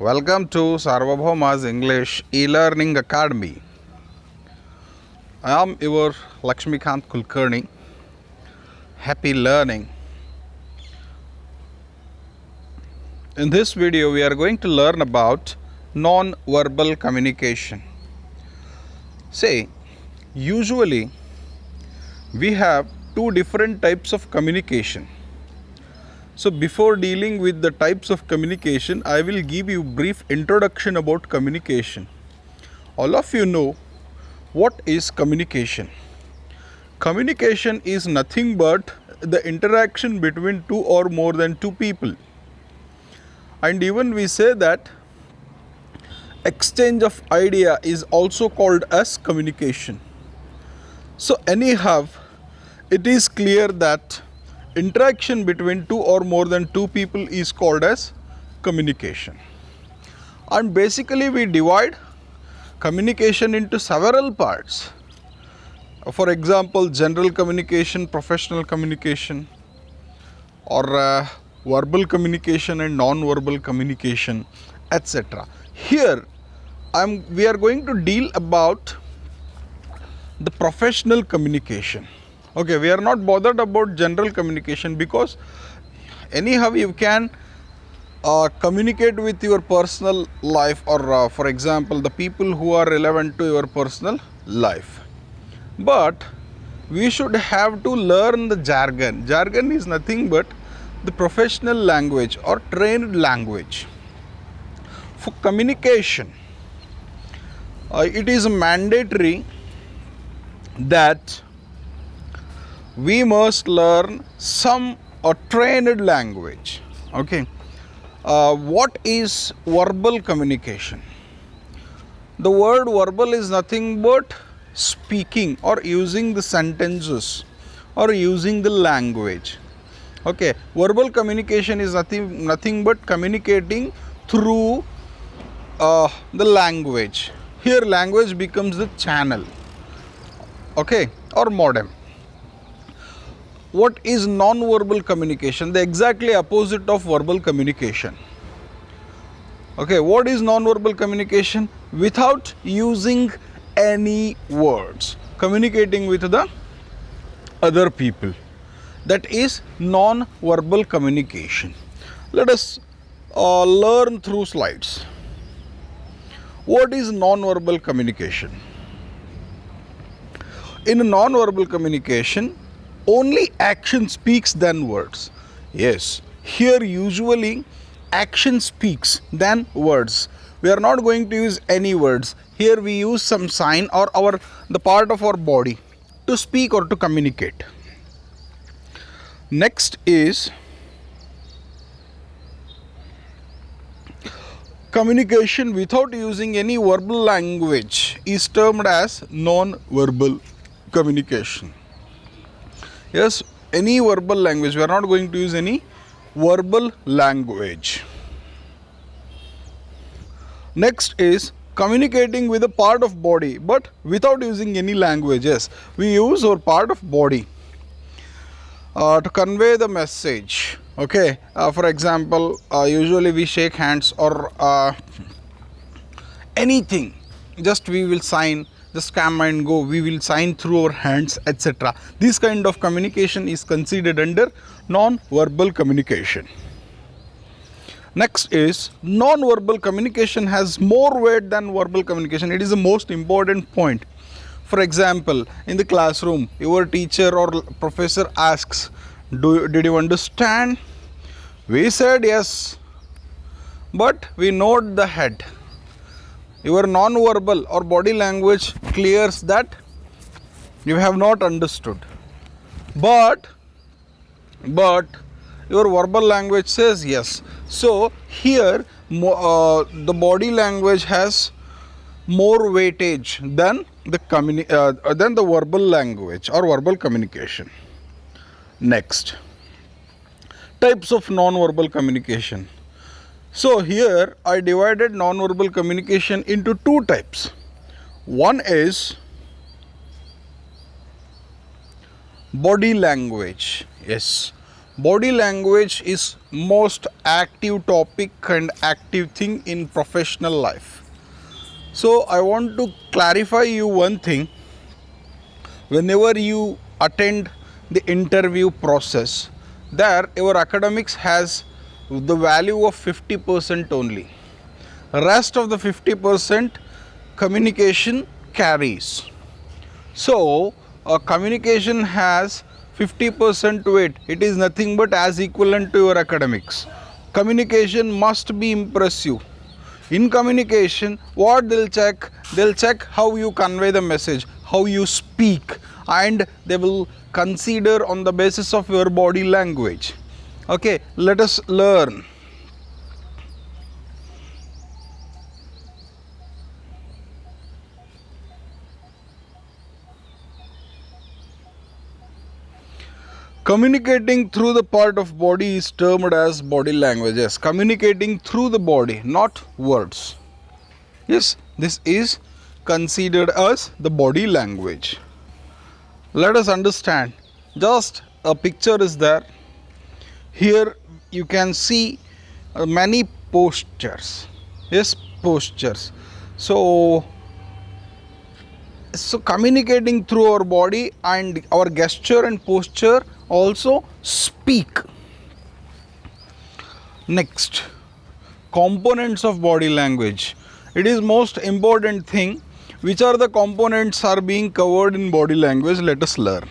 Welcome to Sarvabhauma's English e-learning academy. I am your Lakshmikant Kulkarni. Happy learning. In this video we are going to learn about non-verbal communication. Say, usually we have two different types of communication. So before dealing with the types of communication, I will give you brief introduction about communication. All of you know what is communication. Communication is nothing but the interaction between two or more than two people. And even we say that exchange of idea is also called as communication. So anyhow, it is clear that interaction between two or more than two people is called as communication. And basically we divide communication into several parts. For example, general communication, professional communication, or verbal communication and non-verbal communication, etc. Here we are going to deal about the professional communication. Okay, we are not bothered about general communication because anyhow you can communicate with your personal life or for example the people who are relevant to your personal life. But we should have to learn the jargon. Jargon is nothing but the professional language or trained language. For communication, it is mandatory that we must learn some trained language. Okay, what is verbal communication? The word verbal is nothing but speaking or using the sentences or using the language. Okay, verbal communication is nothing but communicating through the language. Here language becomes the channel, okay, or modem. What is non-verbal communication? The exactly opposite of verbal communication. Okay, what is non-verbal communication? Without using any words, communicating with the other people. That is non-verbal communication. Let us learn through slides. What is non-verbal communication? In non-verbal communication, only action speaks than words. Yes, here usually action speaks than words. We are not going to use any words. Here we use some sign or the part of our body to speak or to communicate. Next is communication without using any verbal language is termed as non-verbal communication. Yes, any verbal language. We are not going to use any verbal language. Next is communicating with a part of body but without using any language. Yes, we use our part of body to convey the message. Okay, for example, usually we shake hands or anything. Just we will sign. Just come and go, we will sign through our hands, etc. This kind of communication is considered under non-verbal communication. Next is non-verbal communication has more weight than verbal communication. It is the most important point. For example, in the classroom, your teacher or professor asks, did you understand? We said yes, but we nod the head. Your non-verbal or body language clears that you have not understood. But your verbal language says yes. So here the body language has more weightage than the verbal language or verbal communication. Next, types of non-verbal communication. So here I divided non-verbal communication into two types. One is body language. Yes, body language is most active topic and active thing in professional life. So I want to clarify you one thing. Whenever you attend the interview process, there your academics has the value of 50% only. Rest of the 50% communication carries. So communication has 50% to it. It is nothing but as equivalent to your academics. Communication must be impressive. In communication, what they'll check? They'll check how you convey the message, how you speak, and they will consider on the basis of your body language. Okay, let us learn. Communicating through the part of body is termed as body language. Yes, communicating through the body, not words. Yes, this is considered as the body language. Let us understand. Just a picture is there. Here you can see many postures. Yes, postures. So communicating through our body and our gesture and posture also speak. Next, components of body language. It is most important thing. Which are the components are being covered in body language? Let us learn.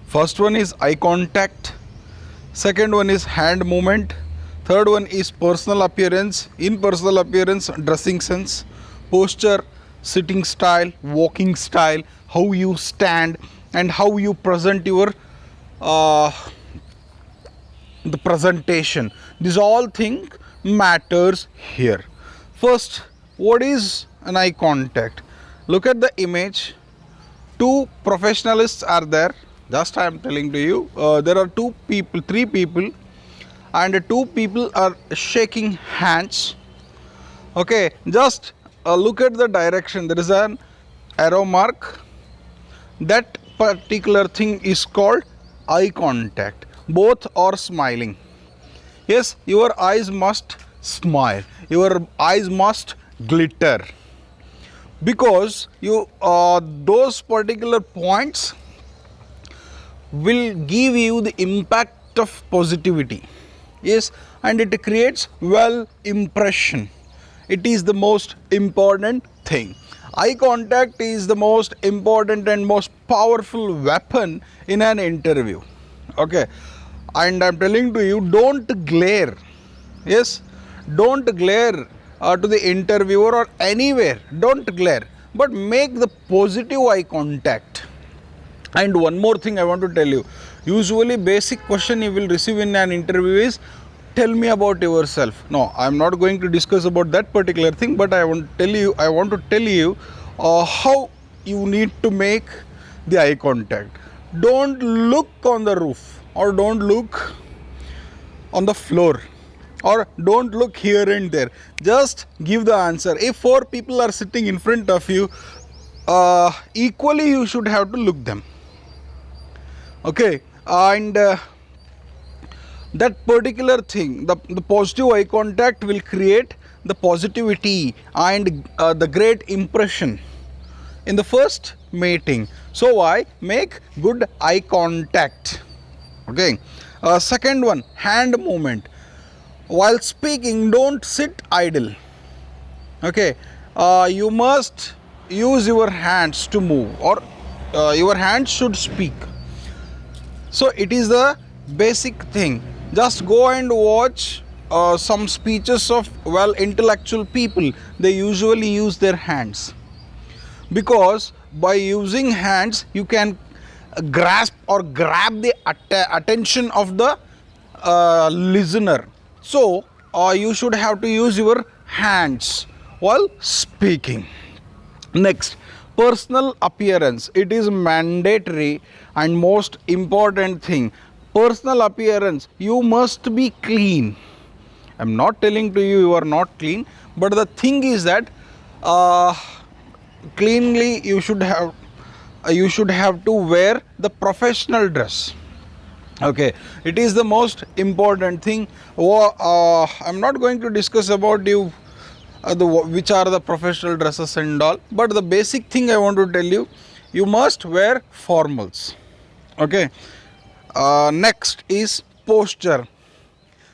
First one is eye contact. Second one is hand movement. Third one is personal appearance. In personal appearance, dressing sense, posture, sitting style, walking style, how you stand and how you present your the presentation. These all things matters here. First, what is an eye contact? Look at the image. Two professionals are there. Just I am telling to you, there are three people, and two people are shaking hands. Okay, just look at the direction. There is an arrow mark. That particular thing is called eye contact. Both are smiling. Yes, your eyes must smile. Your eyes must glitter, because you those particular points will give you the impact of positivity. Yes, and it creates well impression. It is the most important thing. Eye contact is the most important and most powerful weapon in an interview. Okay, and I'm telling to you, don't glare. Yes, don't glare to the interviewer or anywhere. Don't glare, but make the positive eye contact. And one more thing I want to tell you. Usually basic question you will receive in an interview is, tell me about yourself. No, I am not going to discuss about that particular thing, but I want to tell you how you need to make the eye contact. Don't look on the roof, or don't look on the floor, or don't look here and there. Just give the answer. If four people are sitting in front of you, equally you should have to look them. Okay, and that particular thing, the positive eye contact will create the positivity and the great impression in the first meeting. So why make good eye contact? Okay, second one, hand movement. While speaking, don't sit idle. Okay, you must use your hands to move, or your hands should speak. So it is the basic thing. Just go and watch some speeches of well intellectual people. They usually use their hands, because by using hands you can grasp or grab the attention of the listener. So you should have to use your hands while speaking. Next, personal appearance. It is mandatory and most important thing. Personal appearance, you must be clean. I'm not telling to you you are not clean, but the thing is that cleanly you should have to wear the professional dress. Okay, it is the most important thing. I'm not going to discuss about you which are the professional dresses and all, but the basic thing I want to tell you, you must wear formals. Okay. Next is posture.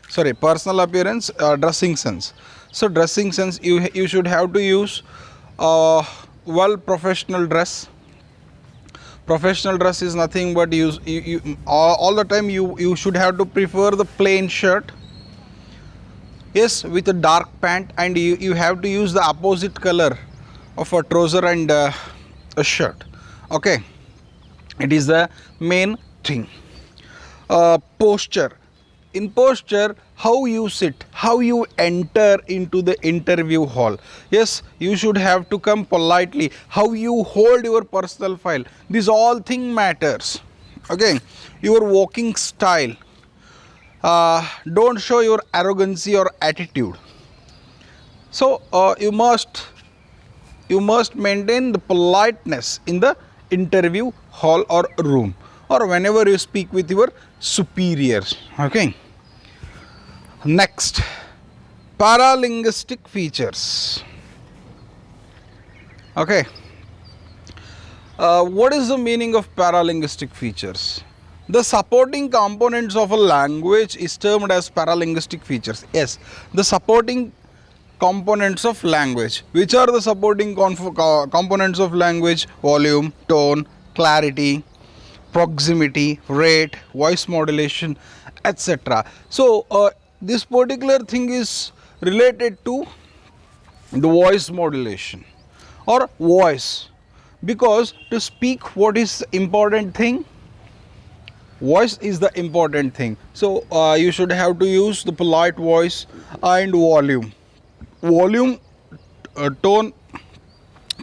Sorry, personal appearance, dressing sense. So dressing sense, you should have to use well professional dress. Professional dress is nothing but all the time you should have to prefer the plain shirt, yes, with a dark pant, and you have to use the opposite color of a trouser and a shirt. Okay, it is the main thing. Posture. In posture, how you sit, how you enter into the interview hall. Yes, you should have to come politely. How you hold your personal file. This all thing matters. Okay, your walking style. Don't show your arrogancy or attitude. So you must maintain the politeness in the interview hall or room, or whenever you speak with your superiors. Okay. Next, paralinguistic features. Okay. What is the meaning of paralinguistic features? The supporting components of a language is termed as paralinguistic features. Yes, the supporting components of language. Which are the supporting components of language? Volume, tone, clarity, proximity, rate, voice modulation, etc. So this particular thing is related to the voice modulation or voice, because to speak, what is the important thing? Voice is the important thing. So you should have to use the polite voice and volume. Volume, tone,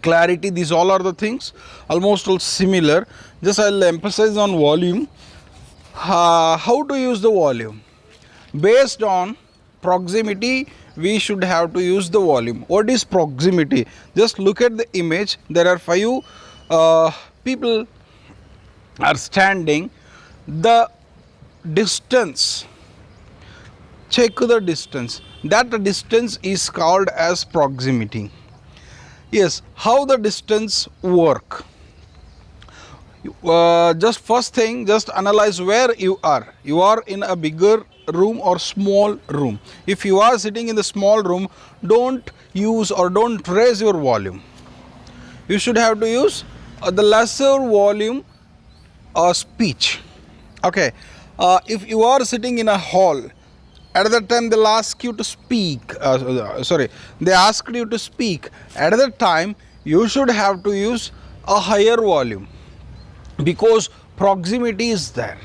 clarity, these all are the things almost all similar. Just I'll emphasize on volume. How to use the volume? Based on proximity, we should have to use the volume. What is proximity? Just look at the image. There are 5 people are standing. The distance, check the distance. That distance is called as proximity. Yes, how the distance work? Just first thing, just analyze where you are. You are in a bigger room or small room. If you are sitting in the small room, don't use or don't raise your volume. You should have to use the lesser volume speech. Okay, if you are sitting in a hall, at that time they'll ask you to speak. They asked you to speak. At that time, you should have to use a higher volume, because proximity is there.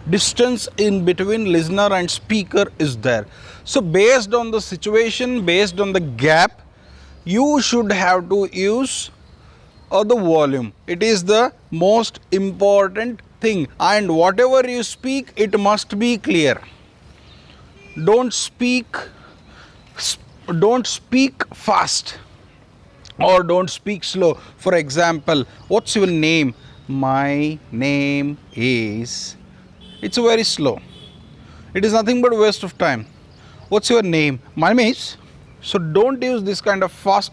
Distance in between listener and speaker is there. So based on the situation, based on the gap, you should have to use the volume. It is the most important thing, and whatever you speak, it must be clear. Don't speak fast or don't speak slow. For example, what's your name? My name is. It's very slow. It is nothing but a waste of time. What's your name? My name is. So don't use this kind of fast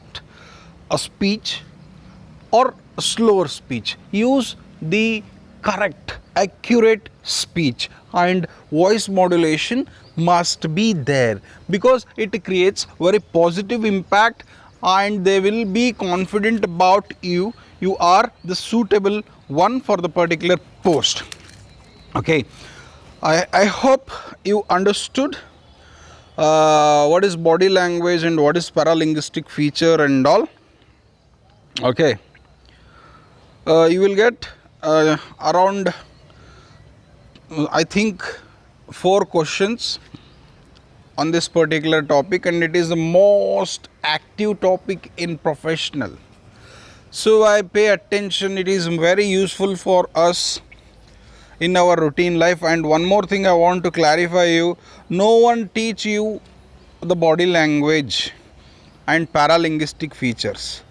speech or slower speech. Use the correct, accurate speech, and voice modulation must be there, because it creates very positive impact and they will be confident about you. You are the suitable one for the particular post. Okay, I hope you understood what is body language and what is paralinguistic feature and all. Okay, you will get around I think 4 questions on this particular topic, and it is the most active topic in professional. So I pay attention. It is very useful for us in our routine life. And one more thing I want to clarify you, no one teach you the body language and paralinguistic features.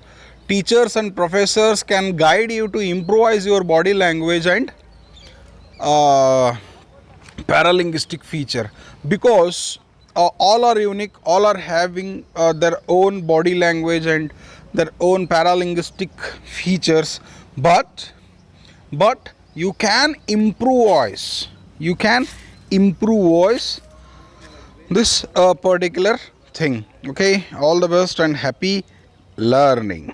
Teachers and professors can guide you to improvise your body language and paralinguistic feature, because all are unique, all are having their own body language and their own paralinguistic features, but you can improvise, this particular thing. Okay, all the best and happy learning.